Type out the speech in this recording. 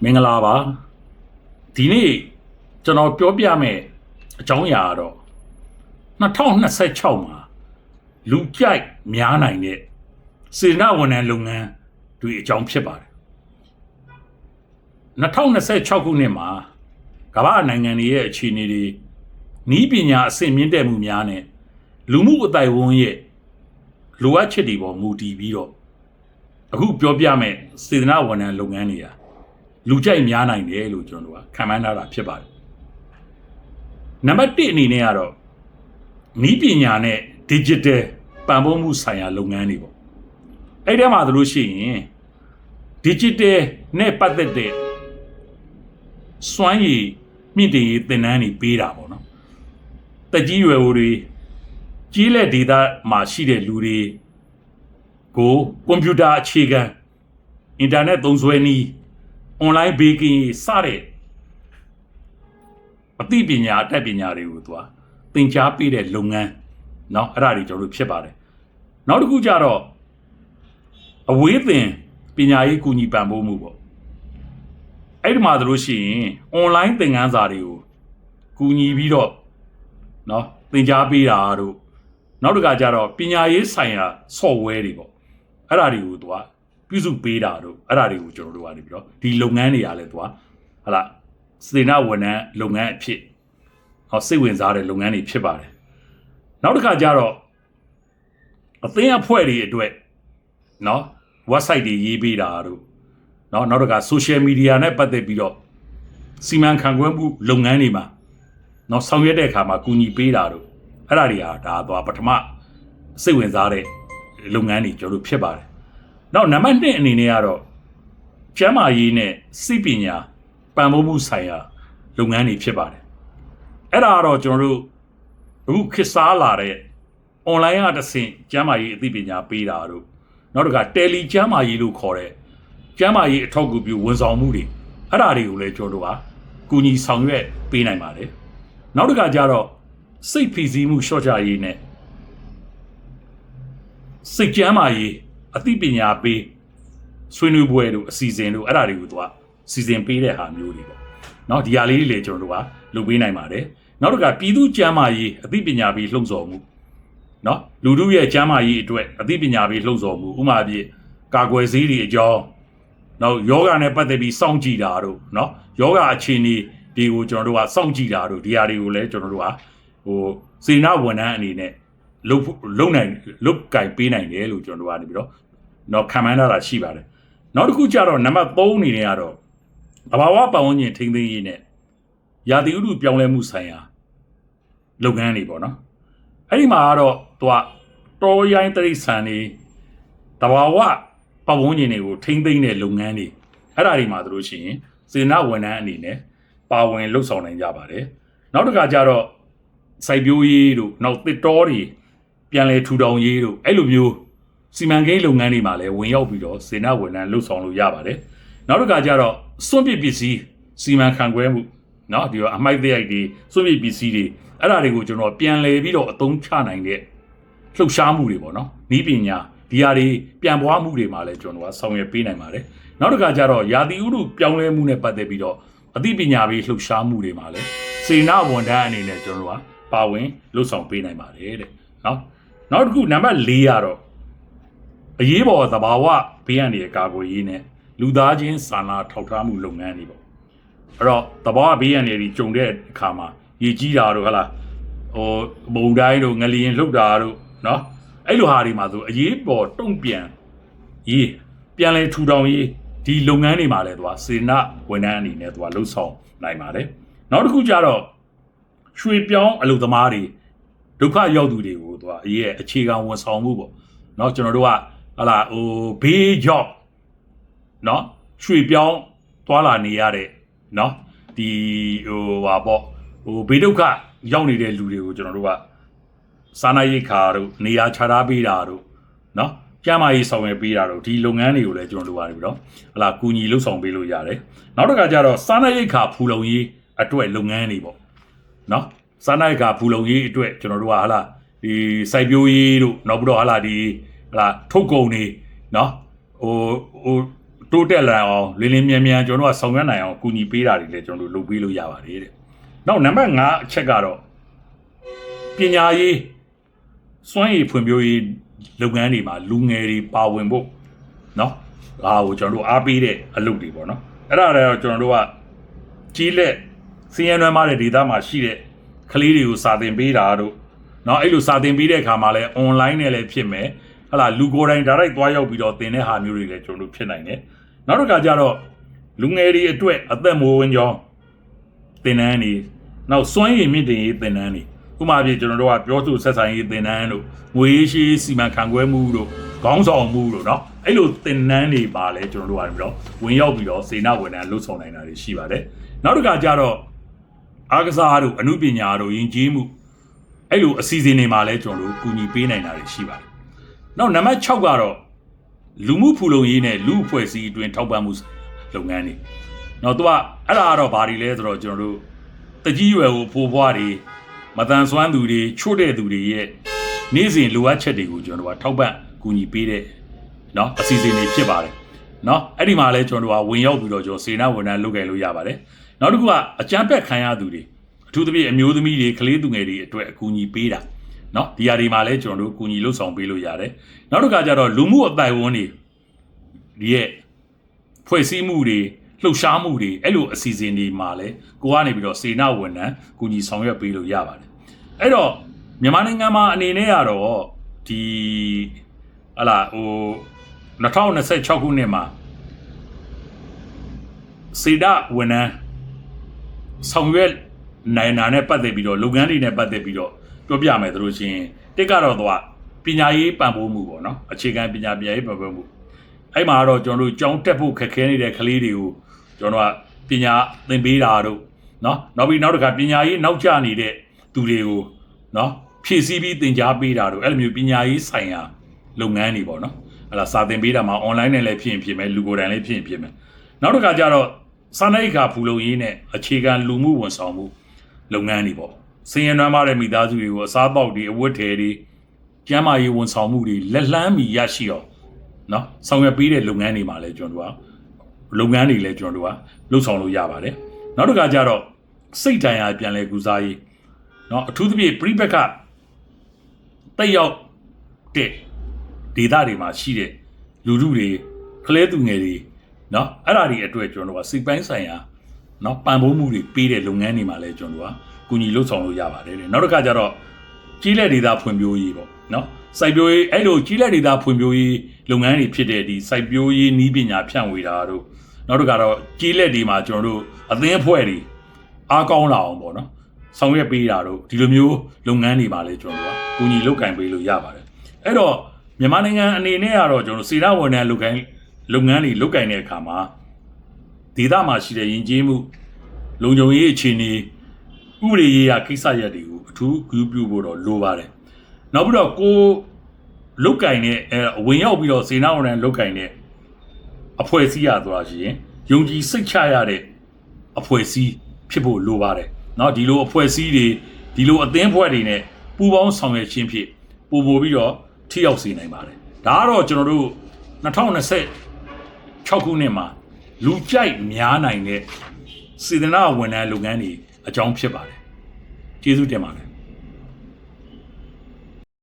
မင်္ဂလာပါဒီနေ့ကျွန်တော်ပြောပြမယ်အကြောင်းအရာတော့2026မှာလူကြိုက်များနိုင်တဲ့စေနာဝန်ထမ်းလုပ်ငန်းတွေအကြောင်းဖြစ်ပါတယ်2026ခုနှစ်မှာကမ္ဘာနိုင်ငံတွေရဲ့အခြေအနေတွေဤပညာအဆင့်မြင့်တက်မှုများနဲ့လူမှုအသိုက်အဝန်းရဲ့လိုအပ်ချက်တွေပေါ်မူတည်ပြီးတော့အခုပြောပြမယ်စေနာဝန်ထမ်းလုပ်ငန်းတွေဟာလူကြိုက်များနိုင်တယ်လို့ကျွန်တော်တို့ကခံမှန်းထားတာဖြစ်ပါတယ်နံပါတ်1အနေနဲ့ကတော့ဤပညာနဲ့ digital ပံ့ပိုးမှုဆိုင်ရာလုပ်ငန်းတွေပေါ့အဲ့ဒီမှာတို့ရှိရင် digital နဲ့ပတ်သက်တဲ့စွမ်းရည်မြင့်တင်ရေးသင်တန်းတွေပေးတာပေါ့နော်တက်ကြီးရွယ်အိုတွေကြီးလက်ဒေတာမှာရှိတဲ့လူတွေကိုကွန်ပျူတာအခြေခံအင်တာနက်သုံးစွဲနည်းonline baking စတဲ့အသိပညာအတတ်ပညာတွေကိုသူကသင်ကြားပေးတဲ့လုပ်ငန်းเนาะအဲ့ဒါတွေကျွန်တော်တို့ဖြစ်ပါတယ်နောက်တစ်ခုကျတော့အဝေးသင်ပညာရေးကူညီပံ့ပိုးမှုပေါ့အဲ့ဒီမှာတို့ရှိရင် online သင်ခန်းစာတွေကိုကူညီပြီးတော့เนาะသင်ကြားပေးတာတို့နောက်တစ်ခါကျတော့ပညာရေးဆိုင်ရာ software တွေပေါ့အဲ့ဒါတွေကိုသူကပြုစုပေးတာတို့အဲ့ဒါတွေကိုကျွန်တော်တို့ကနေပြီးတော့ဒီလုပ်ငန်းတွေကလည်းသူကဟာလားစေနာဝန်ထမ်းလုပ်ငန်းအဖြစ်ဟောစိတ်ဝင်စားတဲ့လုပ်ငန်းတွေဖြစ်ပါတယ်နောက်တစ်ခါကျတော့အသင်းအဖွဲ့တွေအတွက်เนาะ website တွေရေးပေးတာတို့เนาะနောက်တစ်ခါ social media နဲ့ပတ်သက်ပြီးတော့စီမံခန့်ခွဲမှုလုပ်ငန်းတွေမှာเนาะဆောင်ရွက်တဲ့အခါမှာကူညီပေးတာတို့အဲ့ဒါတွေဟာဒါတော့ပထမစိတ်ဝင်စားတဲ့လုပ်ငန်းတွေကျွန်တော်တို့ဖြစ်ပါတယ်နောက်နံပါတ်2အနေနဲ့ကတော့ကျန်းမာရေးနဲ့စိတ်ပညာပံ့ပိုးမှုဆိုင်ရာလုပ်ငန်းတွေဖြစ်ပါတယ်အဲ့ဒါကတော့ကျွန်တော်တို့အခုခေတ်စားလာတဲ့ online ကတဆင့်ကျန်းမာရေးအသိပညာပေးတာတို့နောက်တစ်ခါ tele ကျန်းမာရေးလို့ခေါ်တဲ့ကျန်းမာရေးအထောက်အကူပြုဝန်ဆောင်မှုတွေအဲ့ဒါတွေကိုလည်းကျွန်တော်တို့ကကူညီဆောင်ရွက်ပေးနိုင်ပါတယ်နောက်တစ်ခါကျတော့စိတ်ဖိစီးမှုလျှော့ချရေးနဲ့စိတ်ကျန်းမာရေးအသိပညာပေးဆွေးနွေးပွဲတို့အစီအစဉ်တို့အဲ့ဒါတွေကိုသူကစီစဉ်ပေးတဲ့ဟာမျိုးတွေပေါ့เนาะဒီဟာလေးတွေလည်းကျွန်တော်တို့ကလုပ်ပေးနိုင်ပါတယ်နောက်တစ်ခါပြည်သူ့ကျန်းမာရေးအသိပညာပေးလှုံ့ဆော်မှုเนาะလူတို့ရဲ့ကျန်းမာရေးအတွက်အသိပညာပေးလှုံ့ဆော်မှုဥပမာပြကာကွယ်ဆေးတွေအကြောင်းနောက်ယောဂနဲ့ပတ်သက်ပြီးစောင့်ကြည့်တာတို့เนาะယောဂအခြေအနေတွေကိုကျွန်တော်တို့ကစောင့်ကြည့်တာတို့ဒီဟာတွေကိုလည်းကျွန်တော်တို့ကစေနာဝန်ထမ်းအနေနဲ့လုံနိုင်လုတ်ကင်ပေးနိုင်တယ်လို့ကျွန်တော်တို့ကနေပြီးတော့တော့ခံမှန်းတာရှိပါတယ်နောက်တစ်ခုကျတော့နံပါတ်3အနေနဲ့ကတော့အဘာဝပတ်ဝန်းကျင်ထိန်းသိမ်းရေးနဲ့ရာသီဥတုပြောင်းလဲမှုဆိုင်ရာလုပ်ငန်းတွေပေါ့နော်အဲ့ဒီမှာကတော့သူကတော်ရိုင်းတရိษံတွေတဘာဝပတ်ဝန်းကျင်တွေကိုထိန်းသိမ်းတဲ့လုပ်ငန်းတွေအဲ့ဒါတွေမှာတို့ရှိရင်စေနာဝန်ထမ်းအနေနဲ့ပါဝင်လှုပ်ဆောင်နိုင်ကြပါတယ်နောက်တစ်ခါကျတော့စိုက်ပျိုးရေးတို့နောက်တစ်တော်တွေပြန်လဲထူထောင်ရေးတို့အဲ့လိုမျိုးစီမံကိန်းလုပ်ငန်းတွေမှာလည်းဝင်ရောက်ပြီးတော့စေနာဝန်ထမ်းလှုပ်ဆောင်လို့ရပါတယ်နောက်တစ်ခါကျတော့စွန့်ပစ်ပစ္စည်းစီမံခန့်ခွဲမှုเนาะဒီတော့အမိုက်သရိုက်တွေစွန့်ပစ်ပစ္စည်းတွေအဲ့ဒါတွေကိုကျွန်တော်ပြန်လဲပြီးတော့အသုံးချနိုင်တဲ့လှုပ်ရှားမှုတွေပေါ့နော်ဤပညာဒီဟာတွေပြန်ပွားမှုတွေမှာလည်းကျွန်တော်ကဆောင်ရွက်ပေးနိုင်ပါတယ်နောက်တစ်ခါကျတော့ရာသီဥတုပြောင်းလဲမှုနဲ့ပတ်သက်ပြီးတော့အသိပညာပေးလှုပ်ရှားမှုတွေမှာလည်းစေနာဝန်ထမ်းအနေနဲ့ကျွန်တော်ကပါဝင်လှုပ်ဆောင်ပေးနိုင်ပါတယ်တဲ့เนาะနောက်တစ်ခုနံပါတ်4ကတော့အရေးပေါ်သဘာဝဘေးအန္တရာယ်ကာကွယ်ရေးနဲ့လူသားချင်းစာနာထောက်ထားမှုလုပ်ငန်းတွေပေါ့အဲ့တော့သဘာဝဘေးအန္တရာယ်တွေကြုံတဲ့အခါမှာရေကြီးတာတို့ဟလားမုန်တိုင်းတို့ငလျင်လှုပ်တာတို့เนาะအဲ့လိုဟာတွေမှာဆိုအရေးပေါ်တုံ့ပြန်ရေးပြန်လဲထူထောင်ရေးဒီလုပ်ငန်းတွေမှာလည်းသူကစေနာဝန်ထမ်းအနေနဲ့သူကလှုပ်ဆောင်နိုင်ပါတယ်နောက်တစ်ခုကျတော့ရွှေပြောင်းအလုပ်သမားတွေဒုက္ခရောက်သူတွေကိုသူကအရေးအခြေခံဝန်ဆောင်မှုပေါ့เนาะကျွန်တော်တို့ကဟလာဘေးကြောက်เนาะရွှေပြောင်းသွားလာနေရတဲ့เนาะဒီဟာပေါ့ဘေးဒုက္ခရောက်နေတဲ့လူတွေကိုကျွန်တော်တို့ကစားနပ်ရိက္ခာတို့နေရာချထားပေးတာတို့เนาะကျန်းမာရေးဆောင်ရွက်ပေးတာတို့ဒီလုပ်ငန်းတွေကိုလည်းကျွန်တော်တို့ပါတယ်ပြီးတော့ဟလာကူညီလှုပ်ဆောင်ပေးလို့ရတယ်နောက်တစ်ခါကျတော့စားနပ်ရိက္ခာဖူလုံရေးအတွက်လုပ်ငန်းတွေပေါ့เนาะစားနပ်ရိက္ခာဖူလုံရေးအတွက်ကျွန်တော်တို့ကဟလာဒီစိုက်ပျိုးရေးတို့နောက်ပြီးတော့ဟလာဒီဟလာထုတ်ကုန်တွေเนาะ တိုးတက်လာအောင်လင်းလင်းမြန်မြန်ကျွန်တော်တို့ကဆောင်ရွက်နိုင်အောင်ကူညီပေးတာတွေလည်းကျွန်တော်တို့လုပ်ပေးလို့ရပါတယ်တဲ့နောက်နံပါတ်5အချက်ကတော့ပညာရေးစွမ်းရည်ဖွံ့ဖြိုးရေးလုပ်ငန်းတွေမှာလူငယ်တွေပါဝင်ဖို့နော်ဒါကိုကျွန်တော်တို့အားပေးတဲ့အလုပ်တွေပေါ့နော်အဲ့ဒါလည်းကျွန်တော်တို့ကကြီးလက်စီးရဲနွမ်းမတဲ့ဒေသမှာရှိတဲ့ကလေးတွေကိုစာသင်ပေးတာတို့နော်အဲ့လိုစာသင်ပေးတဲ့အခါမှာလည်း online နဲ့လည်းဖြစ်မယ်ဟလာလူကိုယ်တိုင် direct သွားရောက်ပြီးတော့သင်တဲ့ဟာမျိုးတွေလည်းကျွန်တော်တို့ဖြစ်နိုင်တယ်နောက်တစ်ခါကျတော့လူငယ်တွေအတွက်အသက်မွေးဝမ်းကြောင်းသင်တန်းတွေနောက်စွမ်းရည်မြင့်တင်ရေးသင်တန်းတွေဥပမာပြကျွန်တော်တို့ကပြောဆိုဆက်ဆံရေးသင်တန်းတို့ငွေရှိစီမံခန့်ခွဲမှုတို့ခေါင်းဆောင်မှုတို့เนาะအဲ့လိုသင်တန်းတွေပါလဲကျွန်တော်တို့ကပြီးတော့ဝင်ရောက်ပြီးတော့စေနာဝန်ထမ်းလှုပ်ဆောင်နိုင်တာတွေရှိပါတယ်နောက်တစ်ခါကျတော့အားကစားတို့အမှုပညာတို့ယဉ်ကျေးမှုအဲ့လိုအစီအစဉ်တွေမှာလဲကျွန်တော်တို့ကူညီပေးနိုင်တာတွေရှိပါတယ်နောက်နံပါတ်6ကတော့လူမှုဖူလုံရေးနဲ့လူအဖွဲ့အစည်းအတွင်းထောက်ပံ့မှုလုပ်ငန်းတွေနောက်သူကအဲ့ဒါကတော့ဘာတွေလဲဆိုတော့ကျွန်တော်တို့တကြီးရွယ်ကိုဖိုးဖွားတွေမတန်ဆွမ်းသူတွေချို့တဲ့သူတွေရဲ့နေ့စဉ်လိုအပ်ချက်တွေကိုကျွန်တော်တို့ကထောက်ပံ့ကူညီပေးတဲ့เนาะအစီအစဉ်တွေဖြစ်ပါတယ်เนาะအဲ့ဒီမှာလဲကျွန်တော်တို့ကဝင်ရောက်ပြီးတော့ကျွန်တော်စေနာဝန်ထမ်းလုပ်ကြလို့ရပါတယ်နောက်တစ်ခုကအကြမ်းဖက်ခံရသူတွေအထူးသဖြင့်အမျိုးသမီးတွေကလေးသူငယ်တွေအတွက်အကူအညီပေးတာเนาะဒီဟာတွေမှာလဲကျွန်တော်တို့ကူညီလှုပ်ဆောင်ပေးလို့ရတယ်နောက်တစ်ခါကျတော့လူမှုအတိုင်းအဝန်တွေဒီရဲ့ဖွဲ့စည်းမှုတွေလှုပ်ရှားမှုတွေအဲ့လိုအစီအစဉ်တွေမှာလဲကိုကနေပြီးတော့စေနာဝန်ထမ်းကူညီဆောင်ရွက်ပေးလို့ရပါတယ်အဲ့တော့မြန်မာနိုင်ငံမှာအနေနဲ့ကတော့ဒီဟလာဟို2026ခုနှစ်မှာစေနာဝန်ထမ်းဆောင်ရွက်နိုင်တာနဲ့ပတ်သက်ပြီးတော့လုပ်ငန်းတွေနဲ့ပတ်သက်ပြီးတော့ပြောပြမယ်တို့ရှင်တစ်ကတော့တော့ပညာရေးပံ့ပိုးမှုပေါ့နော်အခြေခံပညာရေးပံ့ပိုးမှုအဲ့မှာတော့ကျွန်တော်တို့ကျောင်းတက်ဖို့ခက်ခဲနေတဲ့ကလေးတွေကိုကျွန်တော်တို့ကပညာသင်ပေးတာတို့နော်နောက်ပြီးနောက်တစ်ခါပညာရေးနောက်ကျနေတဲ့သူတွေကိုနော်ဖြည့်ဆည်းပြီးသင်ကြားပေးတာတို့အဲ့လိုမျိုးပညာရေးဆိုင်ရာလုပ်ငန်းတွေပေါ့နော်အဲ့ဒါစာသင်ပေးတာမှာ online နဲ့လည်းဖြစ်မယ်လူကိုယ်တိုင်လည်းဖြစ်မယ်နောက်တစ်ခါကျတော့စာနယ်ကဖူလုံရေးနဲ့အခြေခံလူမှုဝန်ဆောင်မှုလုပ်ငန်းတွေပေါ့စင်ရနွမ်းမားတဲ့မိသားစုတွေကိုအစားအသောက်တွေအဝတ်ထည်တွေကျန်းမာရေးဝန်ဆောင်မှုတွေလက်လှမ်းမီရရှိအောင်နော်ဆောင်ရွက်ပေးတဲ့လုပ်ငန်းတွေမှာလည်းကျွန်တော်တို့ကလုပ်ငန်းတွေလည်းကျွန်တော်တို့ကလှုပ်ဆောင်လို့ရပါတယ်နောက်တစ်ခါကျတော့စိတ်တိုင်းအားပြန်လဲကုစားရေးနော်အထူးသဖြင့်ပြိပက္ခတက်ရောက်တဲ့ဒေသတွေမှာရှိတဲ့လူထုတွေကလေးသူငယ်တွေနော်အဲ့ဒါတွေအတွက်ကျွန်တော်တို့ကစိတ်ပိုင်းဆိုင်ရာနော်ပံ့ပိုးမှုတွေပေးတဲ့လုပ်ငန်းတွေမှာလည်းကျွန်တော်တို့ကကူညီလှုပ်ဆောင်လို့ရပါတယ်တဲ့နောက်တစ်ခါကျတော့ကြီးလက်ဒေသဖွံ့ဖြိုးရေးပေါ့နော်စိုက်ပျိုးရေးအဲ့လိုကြီးလက်ဒေသဖွံ့ဖြိုးရေးလုပ်ငန်းတွေဖြစ်တဲ့ဒီစိုက်ပျိုးရေးနည်းပညာဖြန့်ဝေတာတို့နောက်တစ်ခါတော့ကြီးလက်တွေမှာကျွန်တော်တို့အသင်းအဖွဲ့တွေအားကောင်းလာအောင်ပေါ့နော်ဆောင်ရွက်ပေးတာတို့ဒီလိုမျိုးလုပ်ငန်းတွေမှာလည်းကျွန်တော်တို့ကကူညီလုပ်ကင်ပေးလို့ရပါတယ်အဲ့တော့မြန်မာနိုင်ငံအနေနဲ့ကတော့ကျွန်တော်စေနာဝန်ထမ်းလုပ်ငန်းတွေလုပ်ကင်တဲ့အခါမှာဒေသမှာရှိတဲ့ယဉ်ကျေးမှုလုံခြုံရေးအခြေအနေဥပဒေရေးရာကိစ္စရပ်တွေကိုအထူးဂရုပြုဖို့တော့လိုပါတယ်နောက်ပြီးတော့ကိုလုတ်ကင်တဲ့ဝင်ရောက်ပြီးတော့စေနာဝန်ထမ်းလုတ်ကင်တဲ့အဖွဲ့အစည်းရဆိုတာရှိရင်ယုံကြည်စိတ်ချရတဲ့အဖွဲ့အစည်းဖြစ်ဖို့လိုပါတယ်เนาะဒီလိုအဖွဲ့အစည်းတွေဒီလိုအသင်းဖွဲ့တွေနဲ့ပူးပေါင်းဆောင်ရွက်ခြင်းဖြင့်ပို့ပြီးတော့ထိရောက်စေနိုင်ပါတယ်ဒါကတော့ကျွန်တော်တို့2026ခုနှစ်မှာလူကြိုက်များနိုင်တဲ့စေတနာဝန်ထမ်းလုပ်ငန်းတွေအကြောင်းဖြစ်ပါတယ်ကျေးဇူးတင်ပါတယ်